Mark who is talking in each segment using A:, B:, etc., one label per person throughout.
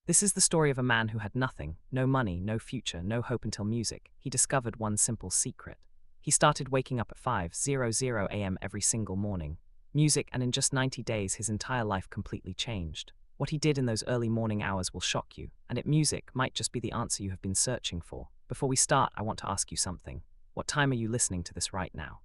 A: This is the story of a man who had nothing, no money, no future, no hope until music. He discovered one simple secret. He started waking up at 5:00 a.m. every single morning. Music, and in just 90 days his entire life completely changed. What he did in those early morning hours will shock you, and music might just be the answer you have been searching for. Before we start, I want to ask you something. What time are you listening to this right now?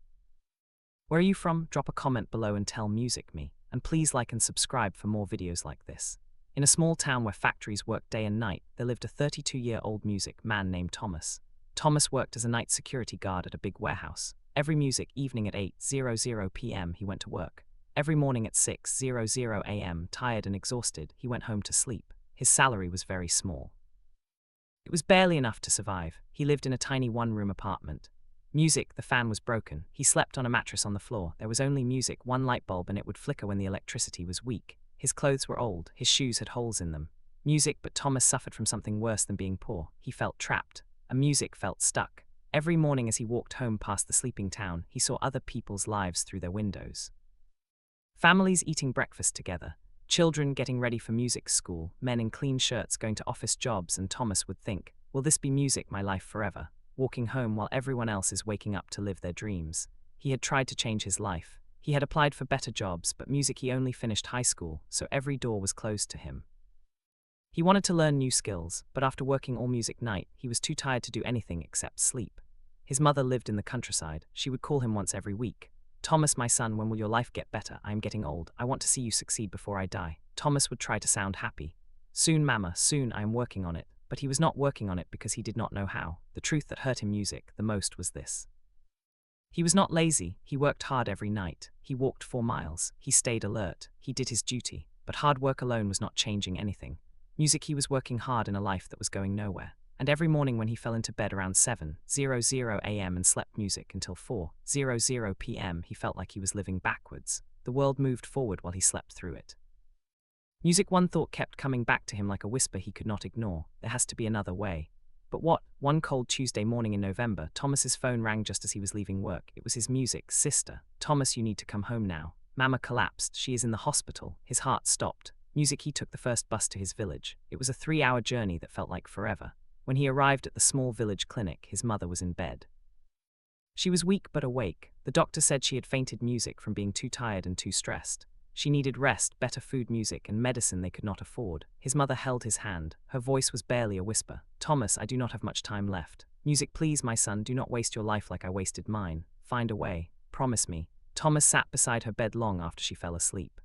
A: Where are you from? Drop a comment below and tell Music Me, and please like and subscribe for more videos like this. In a small town where factories worked day and night, there lived a 32-year-old music man named Thomas. Thomas worked as a night security guard at a big warehouse. Every music evening at 8:00 p.m. he went to work. Every morning at 6:00 a.m., tired and exhausted, he went home to sleep. His salary was very small. It was barely enough to survive. He lived in a tiny one-room apartment. Music, the fan was broken. He slept on a mattress on the floor. There was only music, one light bulb, and it would flicker when the electricity was weak. His clothes were old, his shoes had holes in them. Music, but Thomas suffered from something worse than being poor. He felt trapped. Music felt stuck. Every morning as he walked home past the sleeping town, he saw other people's lives through their windows. Families eating breakfast together, children getting ready for music school, men in clean shirts going to office jobs, and Thomas would think, will this be music my life forever? Walking home while everyone else is waking up to live their dreams. He had tried to change his life. He had applied for better jobs, but music, he only finished high school, so every door was closed to him. He wanted to learn new skills, but after working all music night, he was too tired to do anything except sleep. His mother lived in the countryside. She would call him once every week. Thomas, my son, when will your life get better? I am getting old. I want to see you succeed before I die. Thomas would try to sound happy. Soon, mama, soon, I am working on it. But he was not working on it because he did not know how. The truth that hurt him music the most was this. He was not lazy. He worked hard every night. He walked 4 miles. He stayed alert. He did his duty. But hard work alone was not changing anything. Music, he was working hard in a life that was going nowhere. And every morning when he fell into bed around 7:00 a.m. and slept music until 4:00 p.m., he felt like he was living backwards. The world moved forward while he slept through it. Music, one thought kept coming back to him like a whisper he could not ignore. There has to be another way. But what? One cold Tuesday morning in November, Thomas's phone rang just as he was leaving work. It was his music's sister. Thomas, you need to come home now. Mama collapsed. She is in the hospital. His heart stopped. Music, he took the first bus to his village. It was a 3-hour journey that felt like forever. When he arrived at the small village clinic, his mother was in bed. She was weak but awake. The doctor said she had fainted music from being too tired and too stressed. She needed rest, better food, music, and medicine they could not afford. His mother held his hand. Her voice was barely a whisper. Thomas, I do not have much time left. Music, please, my son, do not waste your life like I wasted mine. Find a way. Promise me. Thomas sat beside her bed long after she fell asleep.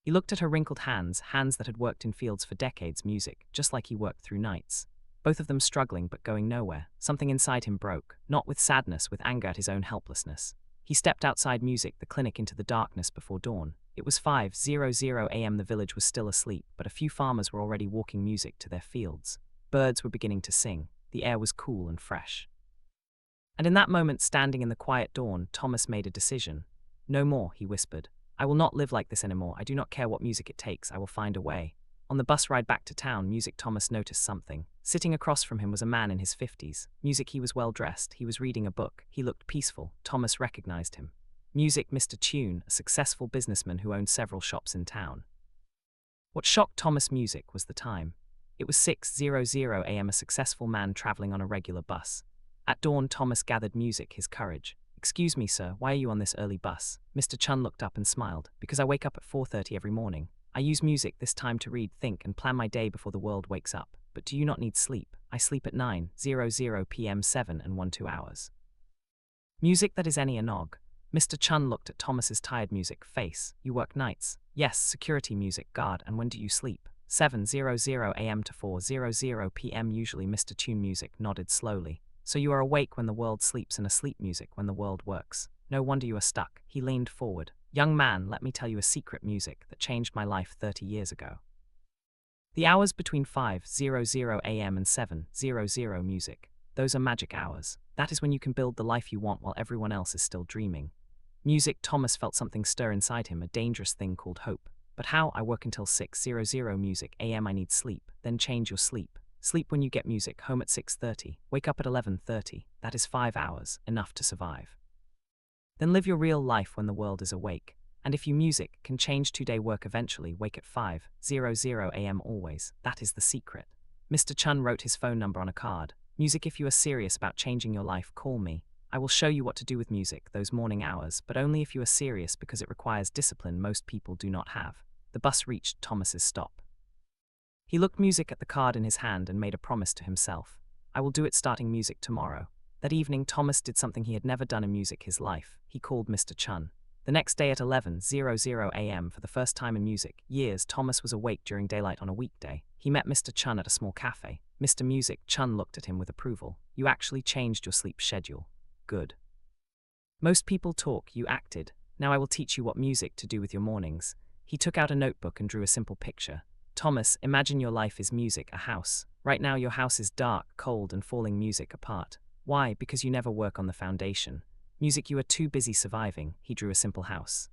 A: He looked at her wrinkled hands, hands that had worked in fields for decades, music, just like he worked through nights. Both of them struggling but going nowhere. Something inside him broke, not with sadness, with anger at his own helplessness. He stepped outside music, the clinic, into the darkness before dawn. It was 5:00 a.m. The village was still asleep, but a few farmers were already walking music to their fields. Birds were beginning to sing. The air was cool and fresh. And in that moment, standing in the quiet dawn, Thomas made a decision. No more, he whispered. I will not live like this anymore. I do not care what music it takes. I will find a way. On the bus ride back to town, music, Thomas noticed something. Sitting across from him was a man in his 50s. Music, he was well dressed. He was reading a book. He looked peaceful. Thomas recognized him. Music, Mr. Tune, a successful businessman who owned several shops in town. What shocked Thomas music was the time. It was 6:00 a.m. A successful man traveling on a regular bus. At dawn, Thomas gathered music, his courage. Excuse me, sir, why are you on this early bus? Mr. Chun looked up and smiled. Because I wake up at 4:30 every morning. I use music this time to read, think, and plan my day before the world wakes up. But do you not need sleep? I sleep at 9:00 p.m. 7 and 1 2 hours. Music, that is any nog. Mr. Chun looked at Thomas's tired music face. You work nights? Yes, security music guard. And when do you sleep? 7:00 a.m. to 4:00 p.m. Usually. Mr. Tune music nodded slowly. So you are awake when the world sleeps and asleep, music, when the world works. No wonder you are stuck. He leaned forward. Young man, let me tell you a secret, music, that changed my life 30 years ago. The hours between 5:00 a.m. and 7:00 music. Those are magic hours. That is when you can build the life you want while everyone else is still dreaming. Music, Thomas felt something stir inside him, a dangerous thing called hope. But how? I work until 6:00 music a.m. I need sleep. Then change your sleep. Sleep when you get music, home at 6:30, wake up at 11:30. That is 5 hours, enough to survive. Then live your real life when the world is awake. And if you music can change 2-day work eventually, wake at 5:00 a.m. always. That is the secret. Mr. Chun wrote his phone number on a card. Music, if you are serious about changing your life, call me. I will show you what to do with music those morning hours, but only if you are serious because it requires discipline most people do not have. The bus reached Thomas's stop. He looked music at the card in his hand and made a promise to himself. I will do it starting music tomorrow. That evening, Thomas did something he had never done in music his life. He called Mr. Chun. The next day at 11:00 a.m. for the first time in music years, Thomas was awake during daylight on a weekday. He met Mr. Chun at a small cafe. Mr. Music Chun looked at him with approval. You actually changed your sleep schedule. Good. Most people talk, you acted. Now I will teach you what music to do with your mornings. He took out a notebook and drew a simple picture. Thomas, imagine your life is music, a house. Right now your house is dark, cold, and falling music apart. Why? Because you never work on the foundation. Music, you are too busy surviving. He drew a simple house.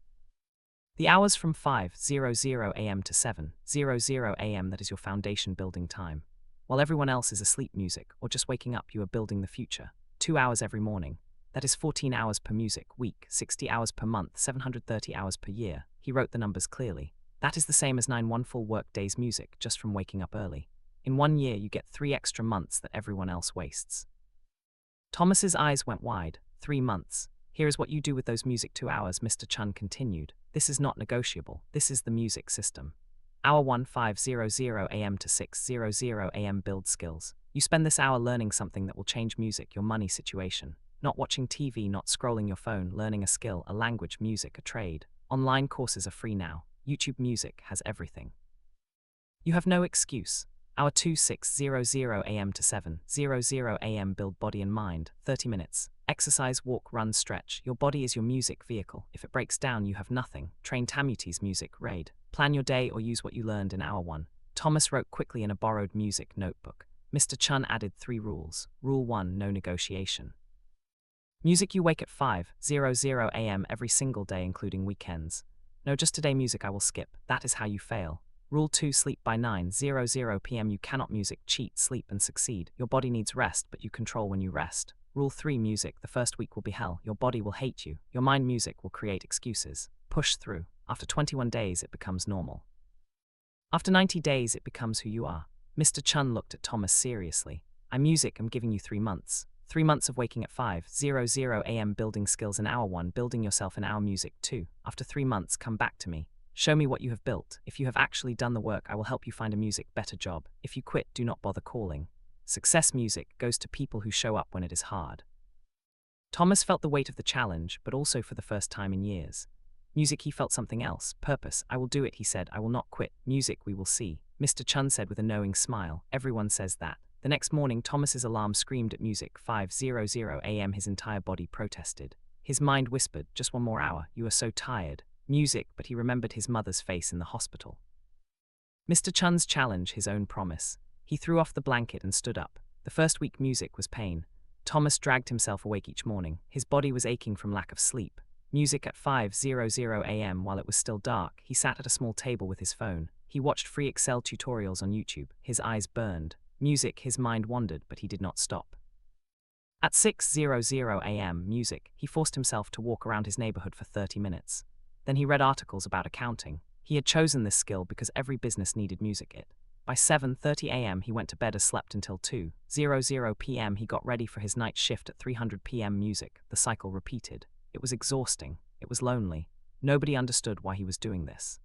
A: The hours from 5:00 a.m. to 7:00 a.m. that is your foundation building time. While everyone else is asleep, music, or just waking up, you are building the future. 2 hours every morning. That is 14 hours per music week, 60 hours per month, 730 hours per year. He wrote the numbers clearly. That is the same as 9 full work days music, just from waking up early. In 1 year, you get 3 extra months that everyone else wastes. Thomas's eyes went wide. 3 months. Here is what you do with those music 2 hours, Mr. Chun continued. This is not negotiable. This is the music system. Hour 1, 5:00 a.m. to 6:00 a.m. build skills. You spend this hour learning something that will change music, your money situation. Not watching TV, not scrolling your phone, learning a skill, a language, music, a trade. Online courses are free now. YouTube Music has everything. You have no excuse. Hour 2, 6:00 a.m. to 7:00 a.m. build body and mind, 30 minutes. Exercise, walk, run, stretch. Your body is your music vehicle. If it breaks down, you have nothing. Train Tamuti's music raid. Plan your day or use what you learned in hour 1. Thomas wrote quickly in a borrowed music notebook. Mr. Chun added 3 rules. Rule 1, no negotiation. Music, you wake at 5:00 a.m. every single day, including weekends. No, just today music I will skip. That is how you fail. Rule 2, sleep by 9:00 p.m. You cannot music, cheat, sleep and succeed. Your body needs rest, but you control when you rest. Rule 3, music, the first week will be hell. Your body will hate you. Your mind, music, will create excuses. Push through. After 21 days, it becomes normal. After 90 days, it becomes who you are. Mr. Chun looked at Thomas seriously. I music, I'm giving you 3 months. 3 months of waking at 5:00 a.m. building skills in hour 1, building yourself in hour music 2. After 3 months, come back to me. Show me what you have built. If you have actually done the work, I will help you find a music better job. If you quit, do not bother calling. Success music goes to people who show up when it is hard. Thomas felt the weight of the challenge, but also for the first time in years. Music, he felt something else. Purpose. I will do it, he said. I will not quit. Music, we will see. Mr. Chun said with a knowing smile. Everyone says that. The next morning, Thomas's alarm screamed at music 5:00 a.m. His entire body protested. His mind whispered, just 1 more hour. You are so tired. Music, but he remembered his mother's face in the hospital. Mr. Chun's challenge, his own promise. He threw off the blanket and stood up. The first week music was pain. Thomas dragged himself awake each morning. His body was aching from lack of sleep. Music at 5:00 a.m. while it was still dark, he sat at a small table with his phone. He watched free Excel tutorials on YouTube. His eyes burned. Music, his mind wandered, but he did not stop. At 6:00 a.m. music, he forced himself to walk around his neighborhood for 30 minutes. Then he read articles about accounting. He had chosen this skill because every business needed music it. By 7:30 a.m. he went to bed and slept until 2:00 p.m. He got ready for his night shift at 3:00 p.m. music. The cycle repeated. It was exhausting. It was lonely. Nobody understood why he was doing this.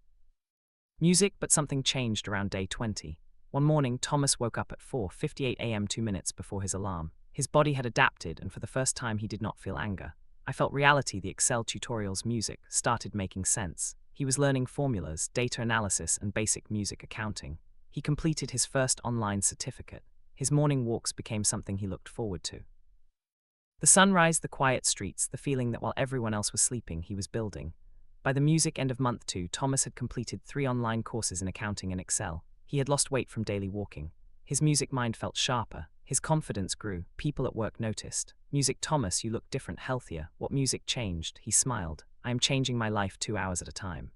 A: Music, but something changed around day 20. One morning, Thomas woke up at 4:58 a.m. 2 minutes before his alarm. His body had adapted, and for the first time he did not feel anger. I felt reality. The Excel tutorials music started making sense. He was learning formulas, data analysis, and basic music accounting. He completed his first online certificate. His morning walks became something he looked forward to. The sunrise, the quiet streets, the feeling that while everyone else was sleeping, he was building. By the music end of month 2, Thomas had completed 3 online courses in accounting and Excel. He had lost weight from daily walking. His music mind felt sharper. His confidence grew. People at work noticed. Music, Thomas, you look different, healthier. What music changed? He smiled. I am changing my life 2 hours at a time.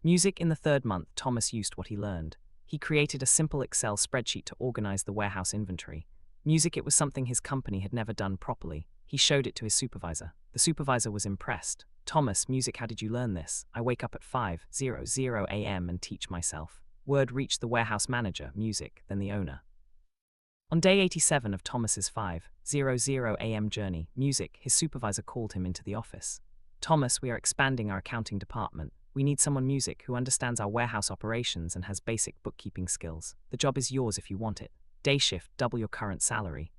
A: Music, in the 3rd month, Thomas used what he learned. He created a simple Excel spreadsheet to organize the warehouse inventory. Music, it was something his company had never done properly. He showed it to his supervisor. The supervisor was impressed. Thomas, music, how did you learn this? I wake up at 5:00 a.m. and teach myself. Word reached the warehouse manager, music, then the owner. On day 87 of Thomas's 5:00 a.m. journey, music, his supervisor called him into the office. Thomas, we are expanding our accounting department. We need someone, music, who understands our warehouse operations and has basic bookkeeping skills. The job is yours if you want it. Day shift, double your current salary.